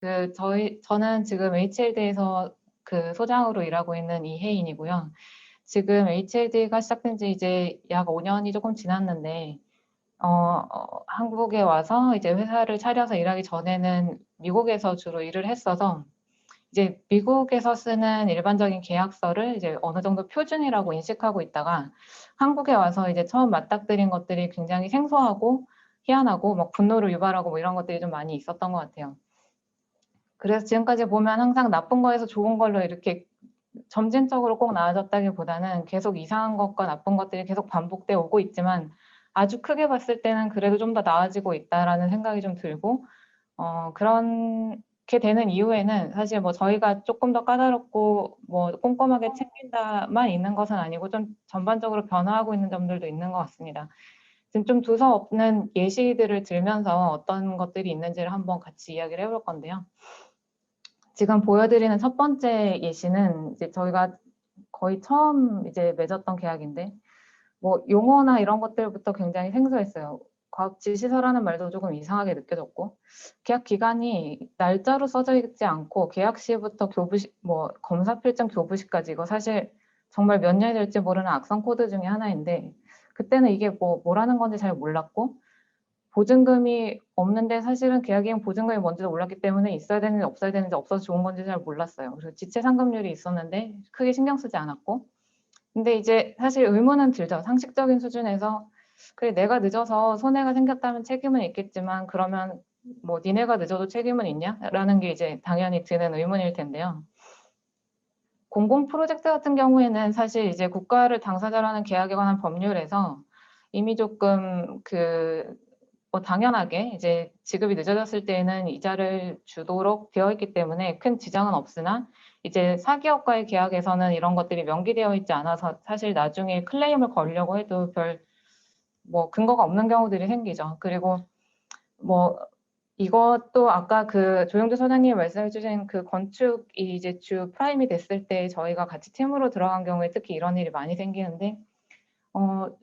저는 지금 HLD에서 그 소장으로 일하고 있는 이혜인이고요. 지금 HLD가 시작된 지 이제 약 5년이 조금 지났는데, 한국에 와서 이제 회사를 차려서 일하기 전에는 미국에서 주로 일을 했어서, 이제 미국에서 쓰는 일반적인 계약서를 이제 어느 정도 표준이라고 인식하고 있다가, 한국에 와서 이제 처음 맞닥뜨린 것들이 굉장히 생소하고 희한하고 막 분노를 유발하고 뭐 이런 것들이 좀 많이 있었던 것 같아요. 그래서 지금까지 보면 항상 나쁜 거에서 좋은 걸로 이렇게 점진적으로 꼭 나아졌다기보다는 계속 이상한 것과 나쁜 것들이 계속 반복되어 오고 있지만, 아주 크게 봤을 때는 그래도 좀 더 나아지고 있다라는 생각이 좀 들고, 그렇게 되는 이유에는 사실 뭐 저희가 조금 더 까다롭고 뭐 꼼꼼하게 챙긴다만 있는 것은 아니고, 좀 전반적으로 변화하고 있는 점들도 있는 것 같습니다. 지금 좀 두서없는 예시들을 들면서 어떤 것들이 있는지를 한번 같이 이야기를 해볼 건데요. 지금 보여드리는 첫 번째 예시는 이제 저희가 거의 처음 이제 맺었던 계약인데, 뭐 용어나 이런 것들부터 굉장히 생소했어요. 과학 지시서라는 말도 조금 이상하게 느껴졌고, 계약 기간이 날짜로 써져 있지 않고 계약 시부터 교부시, 뭐 검사 필증 교부시까지, 이거 사실 정말 몇 년이 될지 모르는 악성 코드 중에 하나인데, 그때는 이게 뭐라는 건지 잘 몰랐고, 보증금이 없는데 사실은 계약이행 보증금이 뭔지도 몰랐기 때문에 있어야 되는지 없어야 되는지, 없어서 좋은 건지 잘 몰랐어요. 그래서 지체 상금률이 있었는데 크게 신경 쓰지 않았고, 근데 이제 사실 의문은 들죠. 상식적인 수준에서 그래, 내가 늦어서 손해가 생겼다면 책임은 있겠지만, 그러면 뭐 니네가 늦어도 책임은 있냐? 라는 게 이제 당연히 드는 의문일 텐데요. 공공 프로젝트 같은 경우에는 사실 이제 국가를 당사자로 하는 계약에 관한 법률에서 이미 조금 뭐 당연하게 이제 지급이 늦어졌을 때에는 이자를 주도록 되어 있기 때문에 큰 지장은 없으나, 이제 사기업과의 계약에서는 이런 것들이 명기되어 있지 않아서 사실 나중에 클레임을 걸려고 해도 별 뭐 근거가 없는 경우들이 생기죠. 그리고 뭐 이것도 아까 그 조영주 소장님이 말씀해 주신 그 건축이 이제 주 프라임이 됐을 때 저희가 같이 팀으로 들어간 경우에 특히 이런 일이 많이 생기는데,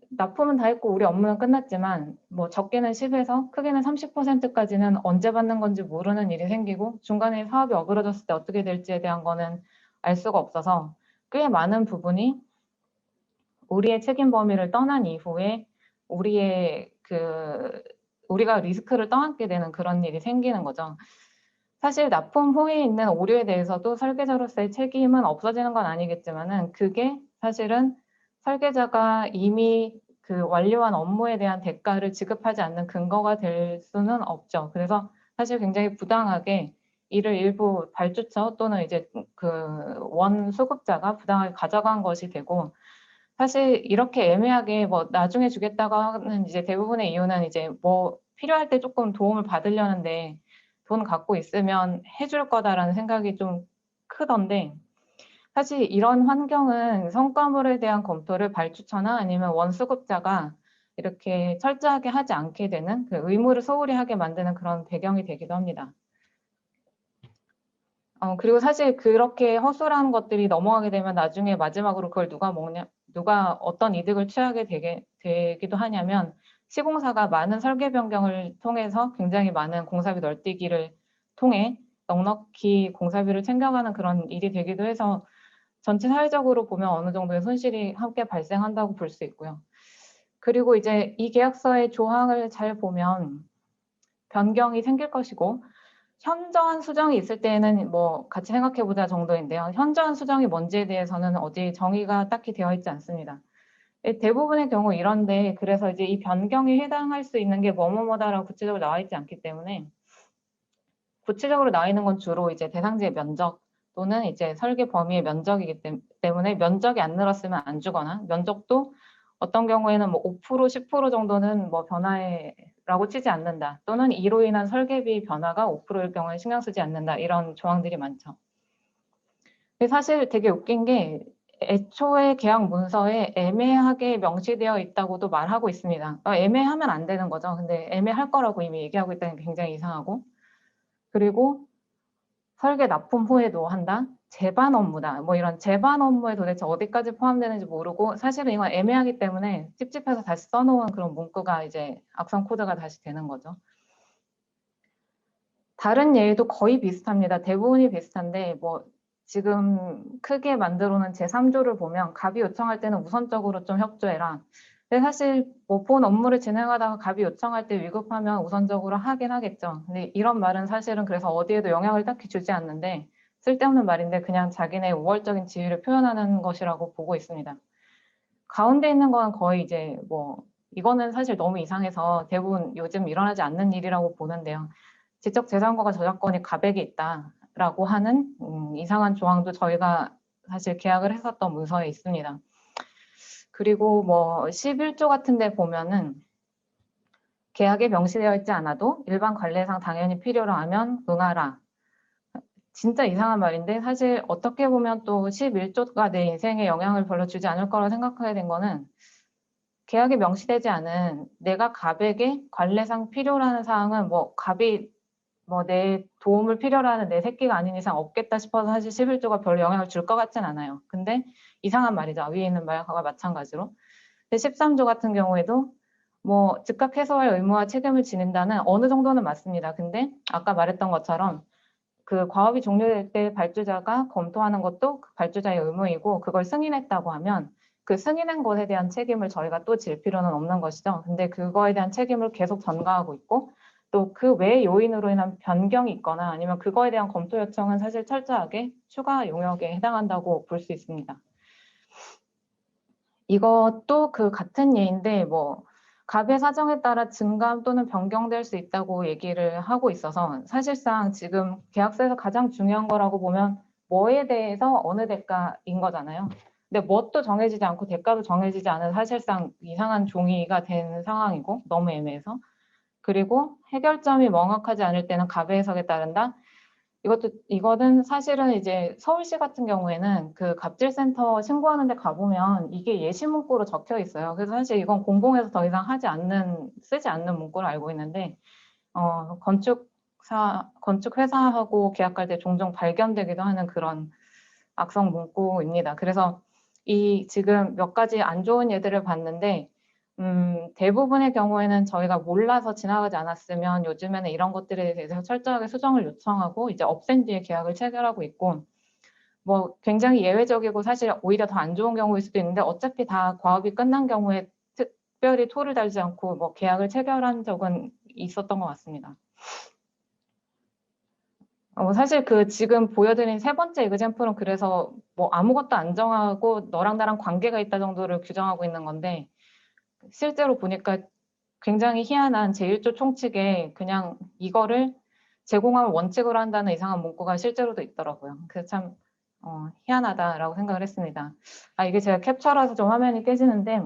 납품은 다 했고 우리 업무는 끝났지만 뭐 적게는 10에서 크게는 30%까지는 언제 받는 건지 모르는 일이 생기고, 중간에 사업이 어그러졌을 때 어떻게 될지에 대한 거는 알 수가 없어서 꽤 많은 부분이 우리의 책임 범위를 떠난 이후에 우리가 리스크를 떠안게 되는 그런 일이 생기는 거죠. 사실 납품 후에 있는 오류에 대해서도 설계자로서의 책임은 없어지는 건 아니겠지만은, 그게 사실은 설계자가 이미 그 완료한 업무에 대한 대가를 지급하지 않는 근거가 될 수는 없죠. 그래서 사실 굉장히 부당하게 이를 일부 발주처 또는 이제 그 원 수급자가 부당하게 가져간 것이 되고, 사실 이렇게 애매하게 뭐 나중에 주겠다고 하는 이제 대부분의 이유는 이제 뭐 필요할 때 조금 도움을 받으려는데 돈 갖고 있으면 해줄 거다라는 생각이 좀 크던데, 사실 이런 환경은 성과물에 대한 검토를 발주처나 아니면 원수급자가 이렇게 철저하게 하지 않게 되는, 그 의무를 소홀히 하게 만드는 그런 배경이 되기도 합니다. 그리고 사실 그렇게 허술한 것들이 넘어가게 되면 나중에 마지막으로 그걸 누가 먹냐, 누가 어떤 이득을 취하게 되기도 하냐면, 시공사가 많은 설계 변경을 통해서 굉장히 많은 공사비 널뛰기를 통해 넉넉히 공사비를 챙겨가는 그런 일이 되기도 해서, 전체 사회적으로 보면 어느 정도의 손실이 함께 발생한다고 볼 수 있고요. 그리고 이제 이 계약서의 조항을 잘 보면 변경이 생길 것이고, 현저한 수정이 있을 때에는 뭐 같이 생각해보자 정도인데요. 현저한 수정이 뭔지에 대해서는 어디 정의가 딱히 되어 있지 않습니다. 대부분의 경우 이런데, 그래서 이제 이 변경에 해당할 수 있는 게 뭐뭐뭐다라고 구체적으로 나와 있지 않기 때문에, 구체적으로 나와 있는 건 주로 이제 대상지의 면적 또는 이제 설계 범위의 면적이기 때문에, 면적이 안 늘었으면 안 주거나, 면적도 어떤 경우에는 뭐 5%, 10% 정도는 뭐 변화라고 치지 않는다, 또는 이로 인한 설계비 변화가 5%일 경우에 신경 쓰지 않는다, 이런 조항들이 많죠. 근데 사실 되게 웃긴 게, 애초에 계약 문서에 애매하게 명시되어 있다고도 말하고 있습니다. 애매하면 안 되는 거죠. 근데 애매할 거라고 이미 얘기하고 있다는 게 굉장히 이상하고, 그리고 설계 납품 후에도 한다? 제반 업무다. 뭐 이런 제반 업무에 도대체 어디까지 포함되는지 모르고, 사실은 이건 애매하기 때문에 찝찝해서 다시 써놓은 그런 문구가 이제 악성 코드가 다시 되는 거죠. 다른 예도 거의 비슷합니다. 대부분이 비슷한데 뭐 지금 크게 만들어 놓은 제3조를 보면 갑이 요청할 때는 우선적으로 좀 협조해라. 근데 사실 뭐 본 업무를 진행하다가 갑이 요청할 때 위급하면 우선적으로 하긴 하겠죠. 근데 이런 말은 사실은 그래서 어디에도 영향을 딱히 주지 않는데 쓸데없는 말인데 그냥 자기네 우월적인 지위를 표현하는 것이라고 보고 있습니다. 가운데 있는 건 거의 이제 뭐 이거는 사실 너무 이상해서 대부분 요즘 일어나지 않는 일이라고 보는데요. 지적재산권과 저작권이 갑에게 있다라고 하는 이상한 조항도 저희가 사실 계약을 했었던 문서에 있습니다. 그리고 뭐 11조 같은 데 보면은 계약에 명시되어 있지 않아도 일반 관례상 당연히 필요로 하면 응하라. 진짜 이상한 말인데 사실 어떻게 보면 또 11조가 내 인생에 영향을 별로 주지 않을 거라고 생각하게 된 거는 계약에 명시되지 않은 내가 갑에게 관례상 필요로 하는 사항은 뭐 갑이 뭐 내 도움을 필요로 하는 내 새끼가 아닌 이상 없겠다 싶어서 사실 11조가 별로 영향을 줄 것 같진 않아요. 근데 이상한 말이죠. 위에 있는 말과 마찬가지로. 근데 13조 같은 경우에도 뭐 즉각 해소할 의무와 책임을 지닌다는 어느 정도는 맞습니다. 근데 아까 말했던 것처럼 그 과업이 종료될 때 발주자가 검토하는 것도 그 발주자의 의무이고 그걸 승인했다고 하면 그 승인한 것에 대한 책임을 저희가 또 질 필요는 없는 것이죠. 근데 그거에 대한 책임을 계속 전가하고 있고 또 그 외 요인으로 인한 변경이 있거나 아니면 그거에 대한 검토 요청은 사실 철저하게 추가 용역에 해당한다고 볼 수 있습니다. 이것도 그 같은 예인데 뭐 갑의 사정에 따라 증감 또는 변경될 수 있다고 얘기를 하고 있어서 사실상 지금 계약서에서 가장 중요한 거라고 보면 뭐에 대해서 어느 대가인 거잖아요. 근데 뭣도 정해지지 않고 대가도 정해지지 않은 사실상 이상한 종이가 된 상황이고 너무 애매해서 그리고 해결점이 명확하지 않을 때는 갑의 해석에 따른다. 이거는 사실은 이제 서울시 같은 경우에는 그 갑질센터 신고하는 데 가보면 이게 예시 문구로 적혀 있어요. 그래서 사실 이건 공공에서 더 이상 쓰지 않는 문구로 알고 있는데, 건축회사하고 계약할 때 종종 발견되기도 하는 그런 악성 문구입니다. 그래서 지금 몇 가지 안 좋은 예들을 봤는데, 대부분의 경우에는 저희가 몰라서 지나가지 않았으면 요즘에는 이런 것들에 대해서 철저하게 수정을 요청하고 이제 없앤 뒤에 계약을 체결하고 있고 뭐 굉장히 예외적이고 사실 오히려 더 안 좋은 경우일 수도 있는데 어차피 다 과업이 끝난 경우에 특별히 토를 달지 않고 뭐 계약을 체결한 적은 있었던 것 같습니다. 사실 그 지금 보여드린 세 번째 에그젬플은 그래서 뭐 아무것도 안 정하고 너랑 나랑 관계가 있다 정도를 규정하고 있는 건데 실제로 보니까 굉장히 희한한 제1조 총칙에 그냥 이거를 제공함을 원칙으로 한다는 이상한 문구가 실제로도 있더라고요. 그래서 참 희한하다라고 생각을 했습니다. 이게 제가 캡처라서 좀 화면이 깨지는데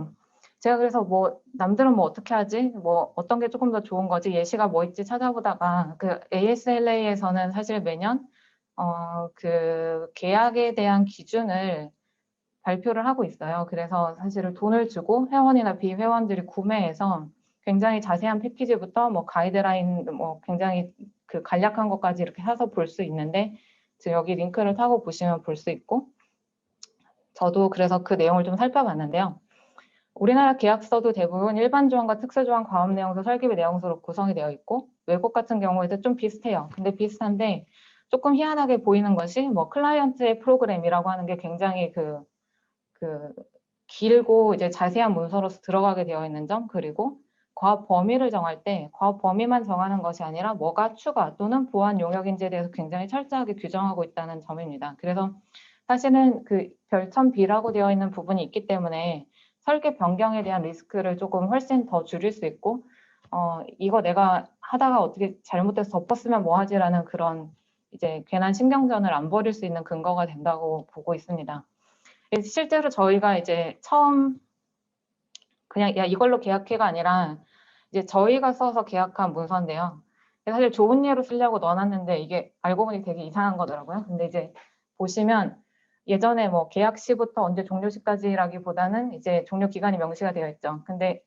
제가 그래서 뭐 남들은 뭐 어떻게 하지? 뭐 어떤 게 조금 더 좋은 거지? 예시가 뭐 있지 찾아보다가 그 ASLA에서는 사실 매년 그 계약에 대한 기준을 발표를 하고 있어요. 그래서 사실은 돈을 주고 회원이나 비회원들이 구매해서 굉장히 자세한 패키지부터 뭐 가이드라인 뭐 굉장히 그 간략한 것까지 이렇게 사서 볼 수 있는데 지금 여기 링크를 타고 보시면 볼 수 있고 저도 그래서 그 내용을 좀 살펴봤는데요. 우리나라 계약서도 대부분 일반 조항과 특수 조항, 과업 내용서, 설계비 내용서로 구성이 되어 있고 외국 같은 경우에도 좀 비슷해요. 근데 비슷한데 조금 희한하게 보이는 것이 뭐 클라이언트의 프로그램이라고 하는 게 굉장히 그 길고 이제 자세한 문서로서 들어가게 되어 있는 점 그리고 과업 범위를 정할 때 과업 범위만 정하는 것이 아니라 뭐가 추가 또는 보완 용역인지에 대해서 굉장히 철저하게 규정하고 있다는 점입니다. 그래서 사실은 그 별첨 B라고 되어 있는 부분이 있기 때문에 설계 변경에 대한 리스크를 조금 훨씬 더 줄일 수 있고 이거 내가 하다가 어떻게 잘못해서 덮었으면 뭐 하지라는 그런 이제 괜한 신경전을 안 벌일 수 있는 근거가 된다고 보고 있습니다. 실제로 저희가 이제 처음 그냥 야 이걸로 계약해가 아니라 이제 저희가 써서 계약한 문서인데요. 사실 좋은 예로 쓰려고 넣어놨는데 이게 알고 보니 되게 이상한 거더라고요. 근데 이제 보시면 예전에 뭐 계약 시부터 언제 종료 시까지라기보다는 이제 종료 기간이 명시가 되어 있죠. 근데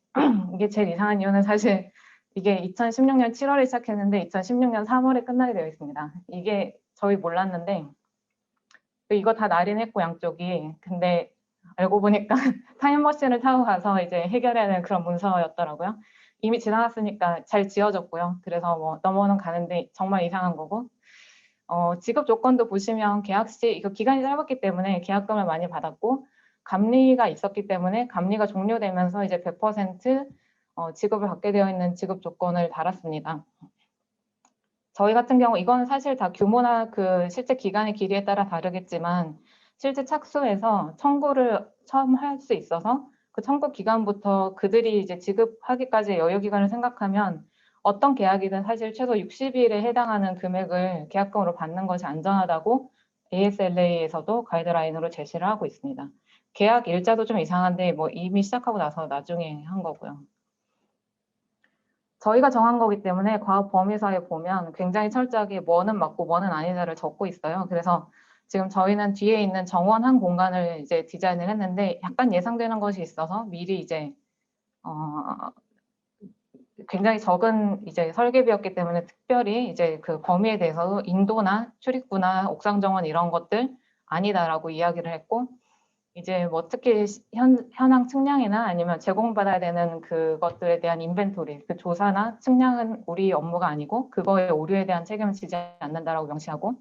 이게 제일 이상한 이유는 사실 이게 2016년 7월에 시작했는데 2016년 3월에 끝나게 되어 있습니다. 이게 저희 몰랐는데 이거 다 날인했고 양쪽이 근데 알고 보니까 타임머신을 타고 가서 이제 해결해야 하는 그런 문서였더라고요. 이미 지나갔으니까 잘 지어졌고요. 그래서 뭐 넘어는 가는데 정말 이상한 거고, 지급 조건도 보시면 계약 시 이거 기간이 짧았기 때문에 계약금을 많이 받았고, 감리가 있었기 때문에 감리가 종료되면서 이제 100% 지급을 받게 되어 있는 지급 조건을 달았습니다. 저희 같은 경우 이건 사실 다 규모나 그 실제 기간의 길이에 따라 다르겠지만 실제 착수해서 청구를 처음 할 수 있어서 그 청구 기간부터 그들이 이제 지급하기까지의 여유 기간을 생각하면 어떤 계약이든 사실 최소 60일에 해당하는 금액을 계약금으로 받는 것이 안전하다고 ASLA에서도 가이드라인으로 제시를 하고 있습니다. 계약 일자도 좀 이상한데 뭐 이미 시작하고 나서 나중에 한 거고요. 저희가 정한 거기 때문에 과업 범위서에 보면 굉장히 철저하게 뭐는 맞고 뭐는 아니다를 적고 있어요. 그래서 지금 저희는 뒤에 있는 정원한 공간을 이제 디자인을 했는데 약간 예상되는 것이 있어서 미리 이제 굉장히 적은 이제 설계비였기 때문에 특별히 이제 그 범위에 대해서 인도나 출입구나 옥상 정원 이런 것들 아니다라고 이야기를 했고, 이제 뭐 특히 현황 측량이나 아니면 제공받아야 되는 그것들에 대한 인벤토리, 그 조사나 측량은 우리 업무가 아니고 그거의 오류에 대한 책임은 지지 않는다라고 명시하고,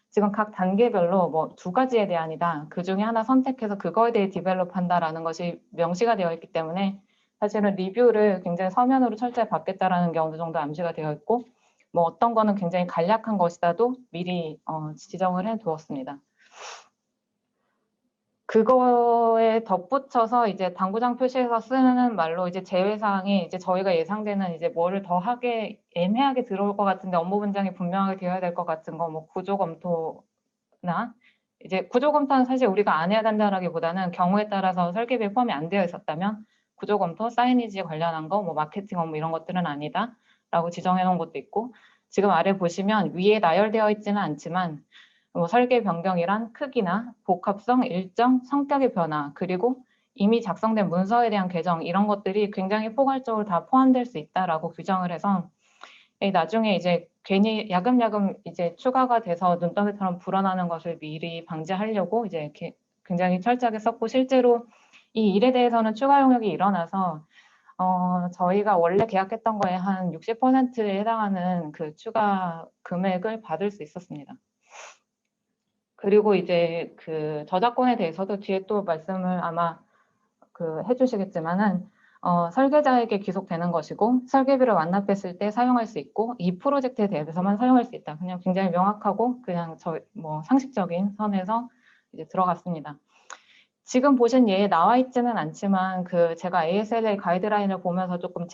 지금 각 단계별로 뭐 2가지에 대한이다, 그 중에 하나 선택해서 그거에 대해 디벨롭한다라는 것이 명시가 되어 있기 때문에 사실은 리뷰를 굉장히 서면으로 철저히 받겠다라는 게 어느 정도 암시가 되어 있고, 뭐 어떤 거는 굉장히 간략한 것이다도 미리 지정을 해 두었습니다. 그거에 덧붙여서 이제 당구장 표시에서 쓰는 말로 이제 제외사항이 이제 저희가 예상되는 이제 뭐를 더 하게 애매하게 들어올 것 같은데 업무 분장이 분명하게 되어야 될 것 같은 거, 뭐 구조 검토나 이제 구조 검토는 사실 우리가 안 해야 된다라기보다는 경우에 따라서 설계비에 포함이 안 되어 있었다면 구조 검토, 사이니지 관련한 거, 뭐 마케팅 업무 이런 것들은 아니다라고 지정해 놓은 것도 있고, 지금 아래 보시면 위에 나열되어 있지는 않지만 설계 변경이란 크기나 복합성, 일정, 성격의 변화, 그리고 이미 작성된 문서에 대한 개정 이런 것들이 굉장히 포괄적으로 다 포함될 수 있다라고 규정을 해서 나중에 이제 괜히 야금야금 이제 추가가 돼서 눈덩이처럼 불어나는 것을 미리 방지하려고 이제 이렇게 굉장히 철저하게 썼고, 실제로 이 일에 대해서는 추가 용역이 일어나서 저희가 원래 계약했던 거에 한 60%에 해당하는 그 추가 금액을 받을 수 있었습니다. 그리고 이제 그 저작권에 대해서도 뒤에 또 말씀을 아마 해주시겠지만은 설계자에게 귀속되는 것이고 설계비를 완납했을 때 사용할 수 있고 이 프로젝트에 대해서만 사용할 수 있다. 그냥 굉장히 명확하고 그냥 뭐 상식적인 선에서 이제 들어갔습니다. 지금 보신 예에 나와 있지는 않지만 제가 ASLA 가이드라인을 보면서 조금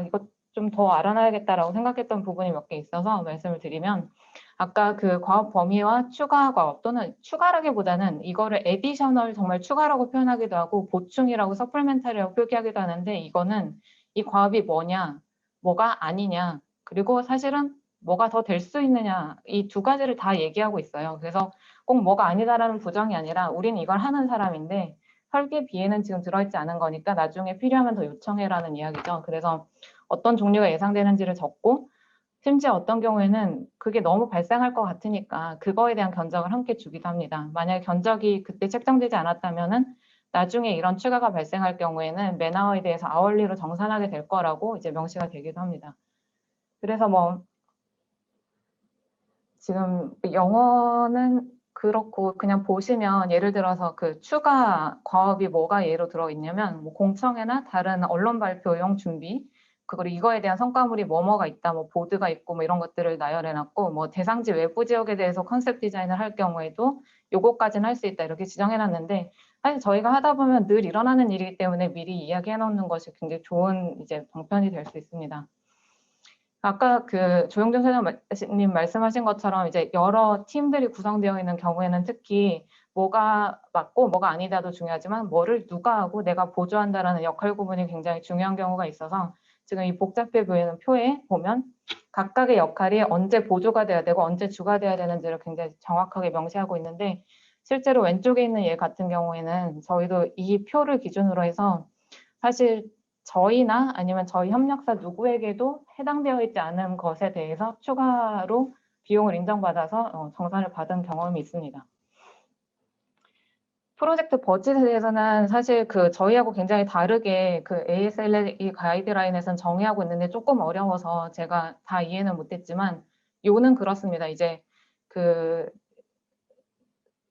이거 좀 더 알아놔야겠다라고 생각했던 부분이 몇 개 있어서 말씀을 드리면, 아까 그 과업 범위와 추가 과업 또는 추가라기보다는 이거를 에디셔널 정말 추가라고 표현하기도 하고 보충이라고 서플멘탈이라고 표기하기도 하는데, 이거는 이 과업이 뭐냐, 뭐가 아니냐, 그리고 사실은 뭐가 더 될 수 있느냐, 이 2가지를 다 얘기하고 있어요. 그래서 꼭 뭐가 아니다라는 부정이 아니라 우린 이걸 하는 사람인데 설계비에는 지금 들어있지 않은 거니까 나중에 필요하면 더 요청해라는 이야기죠. 그래서 어떤 종류가 예상되는지를 적고, 심지어 어떤 경우에는 그게 너무 발생할 것 같으니까 그거에 대한 견적을 함께 주기도 합니다. 만약에 견적이 그때 책정되지 않았다면은 나중에 이런 추가가 발생할 경우에는 매너에 대해서 아월리로 정산하게 될 거라고 이제 명시가 되기도 합니다. 그래서 뭐 지금 영어는 그렇고 그냥 보시면 예를 들어서 그 추가 과업이 뭐가 예로 들어있냐면 뭐 공청회나 다른 언론 발표용 준비, 그리고 이거에 대한 성과물이 뭐가 있다, 뭐 보드가 있고 뭐 이런 것들을 나열해놨고, 뭐 대상지 외부 지역에 대해서 컨셉 디자인을 할 경우에도 요거까지는 할 수 있다 이렇게 지정해놨는데, 사실 저희가 하다 보면 늘 일어나는 일이기 때문에 미리 이야기해놓는 것이 굉장히 좋은 이제 방편이 될 수 있습니다. 아까 조영준 소장님 말씀하신 것처럼 이제 여러 팀들이 구성되어 있는 경우에는 특히 뭐가 맞고 뭐가 아니다도 중요하지만 뭐를 누가 하고 내가 보조한다라는 역할 구분이 굉장히 중요한 경우가 있어서 지금 이 복잡해 보이는 표에 보면 각각의 역할이 언제 보조가 돼야 되고 언제 주가 돼야 되는지를 굉장히 정확하게 명시하고 있는데, 실제로 왼쪽에 있는 얘 같은 경우에는 저희도 이 표를 기준으로 해서 사실 저희나 아니면 저희 협력사 누구에게도 해당되어 있지 않은 것에 대해서 추가로 비용을 인정받아서 정산을 받은 경험이 있습니다. 프로젝트 버짓에 대해서는 사실 그 저희하고 굉장히 다르게 그 ASLE 가이드라인에서는 정의하고 있는데 조금 어려워서 제가 다 이해는 못했지만 요는 그렇습니다. 이제 그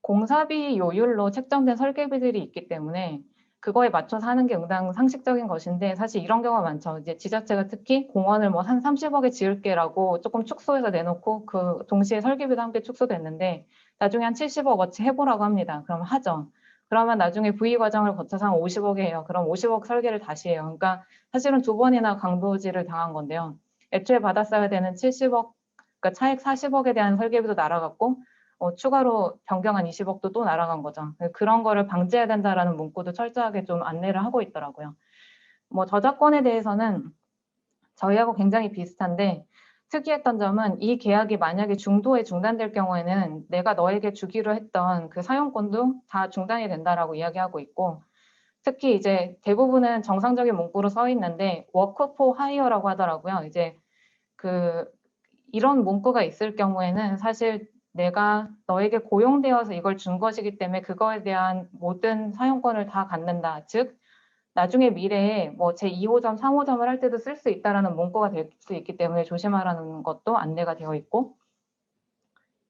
공사비 요율로 책정된 설계비들이 있기 때문에 그거에 맞춰서 하는 게 응당 상식적인 것인데 사실 이런 경우가 많죠. 이제 지자체가 특히 공원을 뭐 한 30억에 지을게라고 조금 축소해서 내놓고 그 동시에 설계비도 함께 축소됐는데 나중에 한 70억어치 해보라고 합니다. 그럼 하죠. 그러면 나중에 VE 과정을 거쳐서 한 50억에 해요. 그럼 50억 설계를 다시 해요. 그러니까 사실은 두 번이나 강도질을 당한 건데요. 애초에 받았어야 되는 70억, 그러니까 차액 40억에 대한 설계비도 날아갔고 추가로 변경한 20억도 또 날아간 거죠. 그런 거를 방지해야 된다라는 문구도 철저하게 좀 안내를 하고 있더라고요. 뭐 저작권에 대해서는 저희하고 굉장히 비슷한데 특이했던 점은 이 계약이 만약에 중도에 중단될 경우에는 내가 너에게 주기로 했던 그 사용권도 다 중단이 된다라고 이야기하고 있고 특히 이제 대부분은 정상적인 문구로 써 있는데 워크 포 하이어라고 하더라고요. 이제 그 이런 문구가 있을 경우에는 사실 내가 너에게 고용되어서 이걸 준 것이기 때문에 그거에 대한 모든 사용권을 다 갖는다. 즉 나중에 미래에 뭐 제2호점, 3호점을 할 때도 쓸 수 있다라는 문구가 될 수 있기 때문에 조심하라는 것도 안내가 되어 있고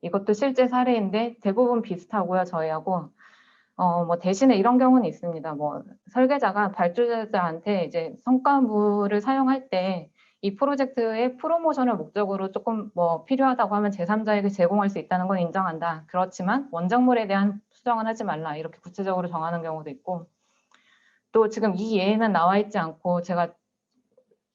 이것도 실제 사례인데 대부분 비슷하고요. 저희하고 뭐 대신에 이런 경우는 있습니다. 뭐 설계자가 발주자한테 이제 성과물을 사용할 때 이 프로젝트의 프로모션을 목적으로 조금 뭐 필요하다고 하면 제3자에게 제공할 수 있다는 건 인정한다. 그렇지만 원작물에 대한 수정은 하지 말라. 이렇게 구체적으로 정하는 경우도 있고 또 지금 이 예에는 나와 있지 않고 제가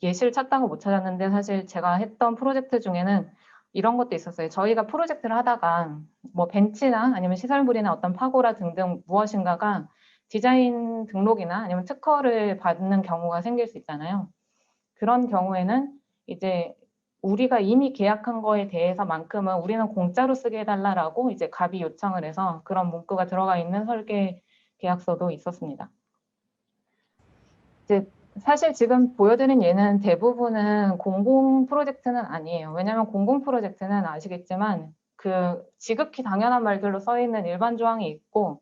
예시를 찾다가 못 찾았는데 사실 제가 했던 프로젝트 중에는 이런 것도 있었어요. 저희가 프로젝트를 하다가 뭐 벤치나 아니면 시설물이나 어떤 파고라 등등 무엇인가가 디자인 등록이나 아니면 특허를 받는 경우가 생길 수 있잖아요. 그런 경우에는 이제 우리가 이미 계약한 거에 대해서만큼은 우리는 공짜로 쓰게 해달라라고 이제 갑이 요청을 해서 그런 문구가 들어가 있는 설계 계약서도 있었습니다. 이제 사실 지금 보여드린 예는 대부분은 공공 프로젝트는 아니에요. 왜냐하면 공공 프로젝트는 아시겠지만 그 지극히 당연한 말들로 써 있는 일반 조항이 있고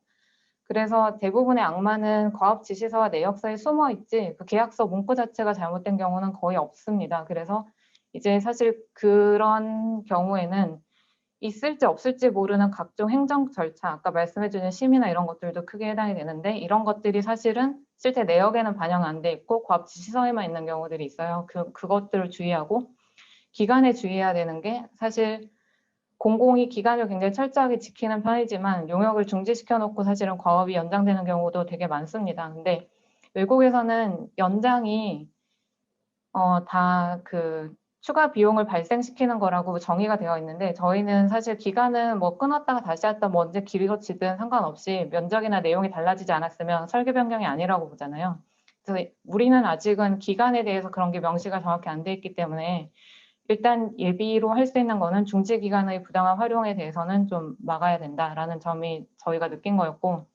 그래서 대부분의 악마는 과업 지시서와 내역서에 숨어 있지 그 계약서 문구 자체가 잘못된 경우는 거의 없습니다. 그래서 이제 사실 그런 경우에는 있을지 없을지 모르는 각종 행정 절차, 아까 말씀해주신 심의나 이런 것들도 크게 해당이 되는데 이런 것들이 사실은 실제 내역에는 반영 안 돼 있고 과업 지시서에만 있는 경우들이 있어요. 그것들을 주의하고 기간에 주의해야 되는 게 사실 공공이 기간을 굉장히 철저하게 지키는 편이지만 용역을 중지시켜 놓고 사실은 과업이 연장되는 경우도 되게 많습니다. 근데 외국에서는 연장이 다 그 추가 비용을 발생시키는 거라고 정의가 되어 있는데 저희는 사실 기간은 뭐 끊었다가 다시 했다 뭐 언제 길어지든 상관없이 면적이나 내용이 달라지지 않았으면 설계 변경이 아니라고 보잖아요. 그래서 우리는 아직은 기간에 대해서 그런 게 명시가 정확히 안 돼 있기 때문에 일단 예비로 할 수 있는 거는 중지 기간의 부당한 활용에 대해서는 좀 막아야 된다라는 점이 저희가 느낀 거였고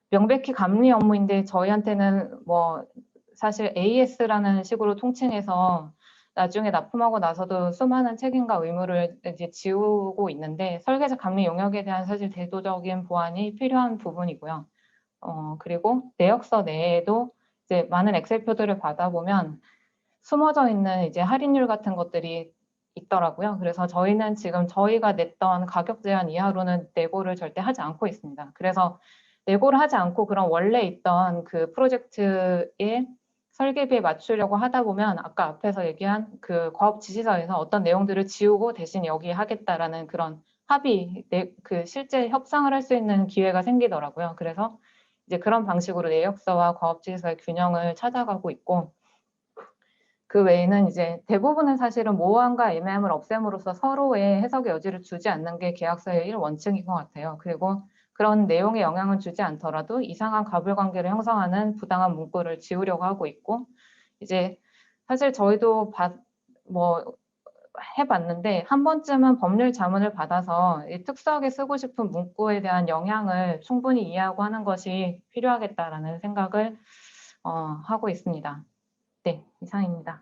명백히 감리 업무인데 저희한테는 뭐 사실 AS라는 식으로 통칭해서 나중에 납품하고 나서도 수많은 책임과 의무를 이제 지우고 있는데 설계자 감리 용역에 대한 사실 제도적인 보완이 필요한 부분이고요. 그리고 내역서 내에도 이제 많은 엑셀표들을 받아보면 숨어져 있는 이제 할인율 같은 것들이 있더라고요. 그래서 저희는 지금 저희가 냈던 가격 제한 이하로는 내고를 절대 하지 않고 있습니다. 그래서 내고를 하지 않고 그런 원래 있던 그 프로젝트의 설계비에 맞추려고 하다 보면 아까 앞에서 얘기한 그 과업 지시서에서 어떤 내용들을 지우고 대신 여기 하겠다라는 그런 합의, 그 실제 협상을 할 수 있는 기회가 생기더라고요. 그래서 이제 그런 방식으로 내역서와 과업 지시서의 균형을 찾아가고 있고 그 외에는 이제 대부분은 사실은 모호함과 애매함을 없앰으로써 서로의 해석의 여지를 주지 않는 게 계약서의 1원칙인 것 같아요. 그리고 그런 내용에 영향을 주지 않더라도 이상한 가불관계를 형성하는 부당한 문구를 지우려고 하고 있고 이제 사실 저희도 뭐 해봤는데 한 번쯤은 법률 자문을 받아서 특수하게 쓰고 싶은 문구에 대한 영향을 충분히 이해하고 하는 것이 필요하겠다라는 생각을 하고 있습니다. 네, 이상입니다.